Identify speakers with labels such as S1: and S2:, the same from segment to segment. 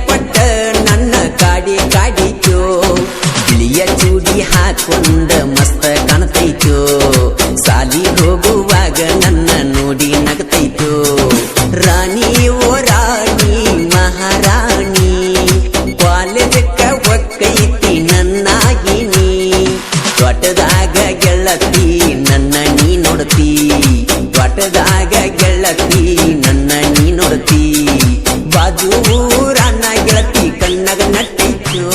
S1: ಕೊಟ್ಟ ನನ್ನ ಕಾಡಿ ಕಾಡಿತೋ ಬಿಳಿಯ ಚೂಡಿ ಹಾಕೊಂಡ ಮಸ್ತ ಕಾಣ್ತೈತೋ ಸಾಲಿ ಹೋಗುವಾಗ ನನ್ನ ನೋಡಿ ನಗತೈತೋ ರಾಣಿ ಓ ರಾಣಿ ಮಹಾರಾಣಿ ಕಾಲೇಜಕ್ಕ ಒಕ್ಕೈತಿ ನನ್ನಾಗಿನಿ ತ್ವಟದಾಗ ಗೆಳತಿ ನನ್ನ ನೀ ನೋಡ್ತಿ ತ್ವಟದಾಗ ಗೆಳತಿ ನನ್ನ ನೀ ನೋಡ್ತಿ ಬಾಜು ಊರನ್ನ ಗೆಳತಿ ಕಣ್ಣಗ ನಟ್ಟೈತೋ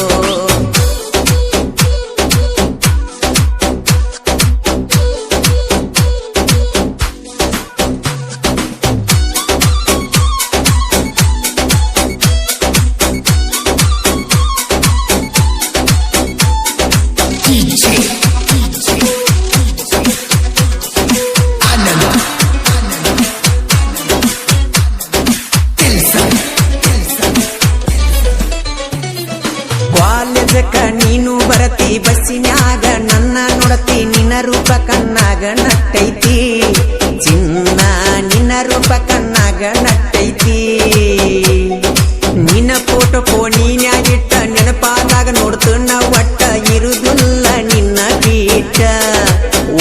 S1: ಕಾಲೇಜಕ್ಕ ನೀನು ಬರತಿ ಬಸ್ಸಿನ್ಯಾಗ ನನ್ನ ನೋಡತಿ ನಿನ್ನ ರೂಪ ಕಣ್ಣಾಗ ನಟ್ಟೈತಿ ಚಿನ್ನ ನಿನ್ನ ರೂಪ ಕಣ್ಣಾಗ ನಟ್ಟೈತಿ ನಿನ್ನ ಫೋಟೋ ಫೋನಿನ್ಯಾಗಿಟ್ಟ ನೆನಪಾದಾಗ ನೋಡ್ತುನ್ನ ಒಟ್ಟ ಇರುದಿಲ್ಲ ನಿನ್ನ ಬೀಟ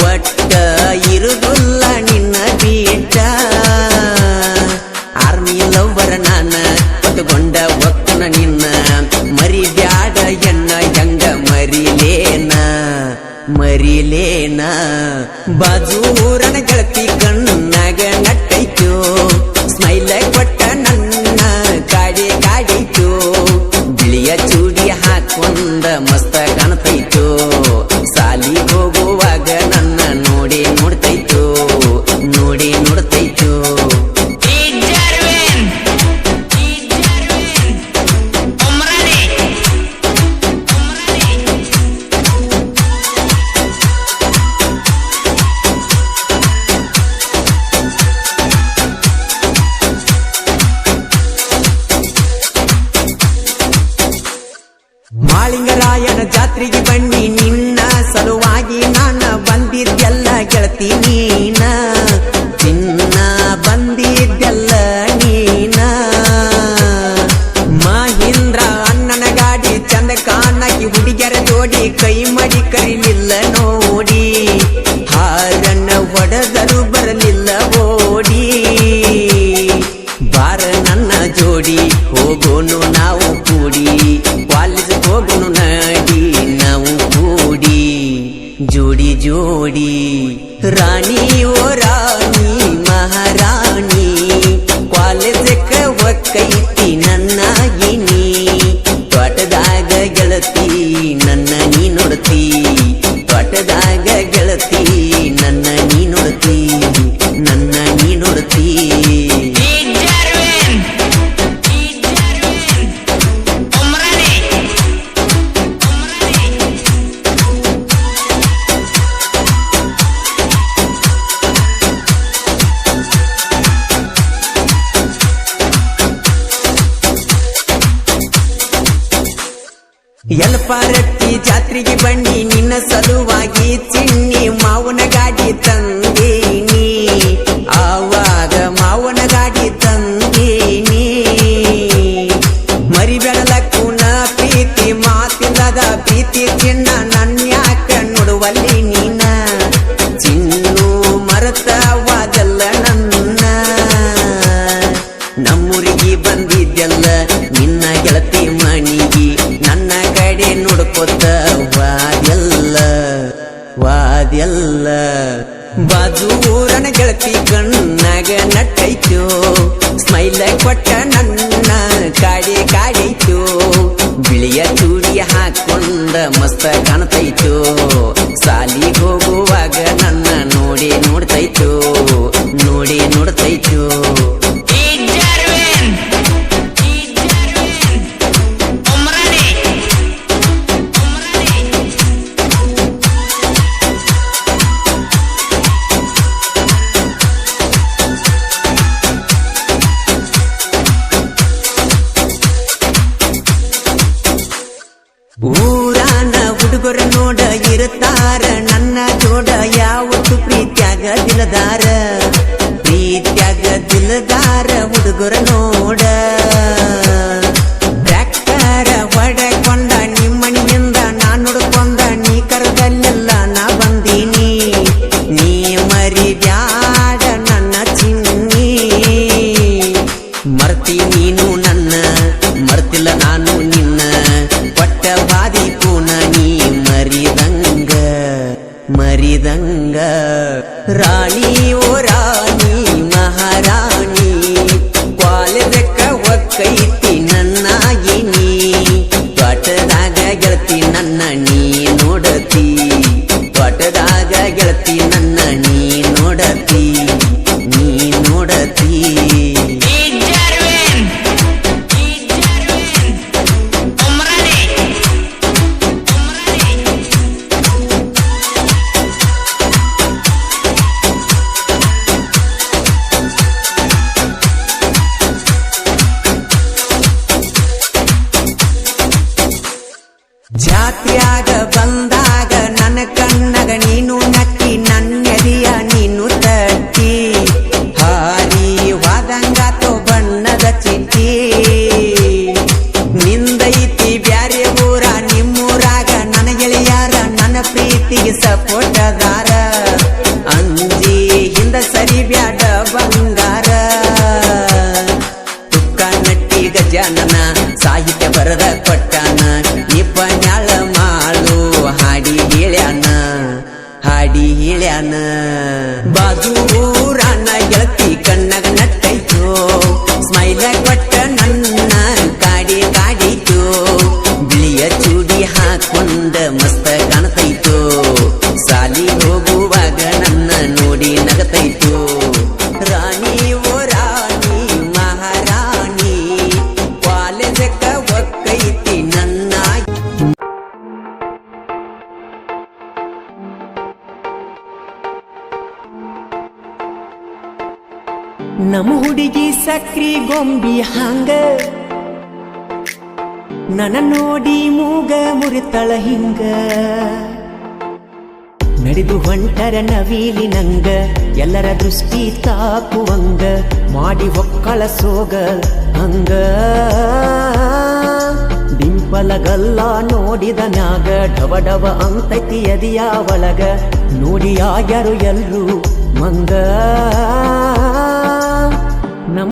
S1: ಒಟ್ಟ ಇರುದಿಲ್ಲ ನಿನ್ನ ಬೀಟ ಆರ್ಮಿ ಲವ್ವರ ನಾನ ಹೊತ್ತುಕೊಂಡ ಒಕ್ಕನ ನಿನ್ನ ಮರಿ ಬ್ಯಾಡ ಎನ್ನ ಹೆಂಗ ಮರಿಲೇನ ಬಾಜೂರನ ಗೆಳತಿ ಕಣ್ಣಾಗ ನಟ್ಟೈತೋ ಸ್ಮೈಲ್ ಕೊಟ್ಟ ನನ್ನ ಕಾಡಿ ಕಾಡಿತೋ ಬಿಳಿಯ ಚೂಡಿ ಹಾಕೊಂಡ ಮಸ್ತ ಕಾಣ್ತೈತೋ ಸಾಲಿ ಹೋಗುವಾಗ ನನ್ನ ನೋಡಿ ನೋಡ್ತೈತೋ ನೋಡಿ ನೋಡ್ತೈತೋ ಮಾಳಿಂಗರಾಯನ ಜಾತ್ರೆಗೆ ಬನ್ನಿ ನಿನ್ನ ಸಲುವಾಗಿ ನಾನ ಬಂದಿದ್ದೆಲ್ಲ ಗೆಳತಿ ನೀನ ಚಿನ್ನ ಬಂದಿದ್ದೆಲ್ಲ ನೀನ ಮಹೀಂದ್ರ ಅಣ್ಣನ ಗಾಡಿ ಚಂದ ಕಾಣಕಿ ಹುಡುಗಿಯರ ಜೋಡಿ ಕೈ ಮಡಿ ಕರಿಲಿಲ್ಲ ನೋಡಿ ಹಾರಣ್ಣ ಹೊಡೆದರು ಬರಲಿಲ್ಲ ಓಡಿ ಬಾರ ನನ್ನ ಜೋಡಿ ಹೋಗೋನು ನಾವು ಕೂಡಿ ಕಾಲೇಜ್ ಹೋಗೋನು ನಡಿ ನಾವು ಕೂಡಿ ಜೋಡಿ ಜೋಡಿ ರಾಣಿ ಓ ರಾಣಿ ಮಹಾರಾಣಿ ಕಾಲೇಜಕ್ಕ ಒಕ್ಕೈತಿ ನನ್ನಾಗಿನಿ ತ್ವಟದಾಗ ಗೆಳತಿ ನನ್ನ ನೀ ನೋಡ್ತಿ ತ್ವಟದಾಗ ಗೆಳತಿ ನನ್ನ ನೀ ನೋಡ್ತಿ ನನ್ನ ನೀ ನೋಡ್ತಿ ಎಲ್ಪಾರಟ್ಟಿ ಜಾತ್ರೆಗೆ ಬನ್ನಿ ನಿನ್ನ ಸಲುವಾಗಿ ಚಿನ್ನಿ ಮಾವನ ಗಾಡಿ ತಂದೇನಿ ಆವಾಗ ಮಾವನ ಗಾಡಿ ತಂದೇನಿ ಮರಿಬೇಡಲಕ್ಕೂನ ಪ್ರೀತಿ ಮಾತಿಲ್ಲದ ಪ್ರೀತಿ ಚಿನ್ನ ನನ್ಯಾಕ ನೋಡುವಲ್ಲಿ ನೀನ ಚಿನ್ನು ಮರತವಾದಲ್ಲ ನನ್ನ ನಮ್ಮೂರಿಗೆ ಬಂದಿದ್ದೆಲ್ಲ ನಿನ್ನ ಗೆಳತಿ ಮಣಿಗಿ ನನ್ನ ಕಡೆ ನೋಡ್ಕೊತ ವಾದ್ಯಲ್ಲ ಬಾಜೂರನ ಗೆಳತಿ ಕಣ್ಣಾಗ ನಟ್ಟೈತೋ ಸ್ಮೈಲ್ ಕೊಟ್ಟ ನನ್ನ ಕಾಡಿ ಕಾಡೈತೋ ಬಿಳಿಯ ಚೂಡಿ ಹಾಕೊಂಡ ಮಸ್ತ ಕಾಣ್ತೈತೋ ಸಾಲಿ ಹೋಗುವಾಗ ನನ್ನ ನೋಡಿ ನೋಡ್ತೈತೋ ನೋಡಿ ನೋಡ್ತೈತೋ ಊರಾನ ಹುಡುಗರ ನೋಡ ಇರುತ್ತಾರ ನನ್ನ ಜೋಡ ಯಾವತ್ತು ಪ್ರೀತ್ಯಾಗ ದಿಲದಾರ ಹುಡುಗರ ನೋಡ ಬ್ಯಾಕ್ ರಾತ್ರಿಯಾಗ ಬಂದಾಗ ನನ್ನ ಕಣ್ಣಗ ನೀನು ನಕ್ಕಿ ನನ್ನೆದಿಯ ನೀನು ತಟ್ಟಿ ಹಾರಿ ವಾದಂಗಾತೋ ಬಣ್ಣದ ಚಿಟ್ಟಿ ನಿಂದೈತಿ ಬ್ಯಾರೆ ಊರ ನಿಮ್ಮೂರಾಗ ನನ್ನ ಗೆಳೆಯಾರ ನನ್ನ ಪ್ರೀತಿಗೆ ಸಪೋಟದಾರ ಅಂಜಿ ಹಿಂದ ಸರಿ ಬ್ಯಾಡ ಬಂಗಾರ ತುಕ್ಕ ನಟ್ಟಿ ಗಜಾನನ ಸಾಹಿತ್ಯ ಬರದ ಕೊಟ್ಟಾನ ನಿಪನ್ಯಾಳ ಮಾಳು ಹಾಡಿ ಹೇಳ್ಯಾನ ಬಾಜು ಊರಾನ ಗೆಳತಿ ಕಣ್ಣಗ ನಟ್ಟೈತು ಸ್ಮೈಲ ಕೊಟ್ಟ ನನ್ನ ಕಾಡಿತು ಬಿಳಿಯ ಚೂಡಿ ಹಾಕೊಂಡ ಮಸ್ತ ಕಾಣತೈತು ಸಾಲಿ ಹೋಗುವಾಗ ನನ್ನ ನೋಡಿ ನಗತೈತು ರಾಣಿ ಓ ರಾಣಿ ಮಹಾರಾಣಿ ಕಾಲೇಜಕ್ಕ ಒಕ್ಕೈತಿ ನನ್ನ ನಮ್ಮ ಹುಡುಗಿ ಸಕ್ರಿ ಗೊಂಬಿ ಹಂಗ ನನ್ನ ನೋಡಿ ಮೂಗ ಮುರಿತಳ ಹಿಂಗ ನಡೆದು ಹೊಂಟರ ನವೀಲಿ ನಂಗ ಎಲ್ಲರ ದೃಷ್ಟಿ ತಾಕುವಂಗ ಮಾಡಿ ಹೊಕ್ಕಳ ಸೋಗ ಹಂಗ ಡಿಂಪಲಗಲ್ಲ ನೋಡಿದ ಮ್ಯಾಗ ಡವ ಡವ ಅಂತೈತಿ ಎದಿಯ ಒಳಗ ನೋಡಿ ಆಗ್ಯಾರು ಎಲ್ರು ಮಂಗ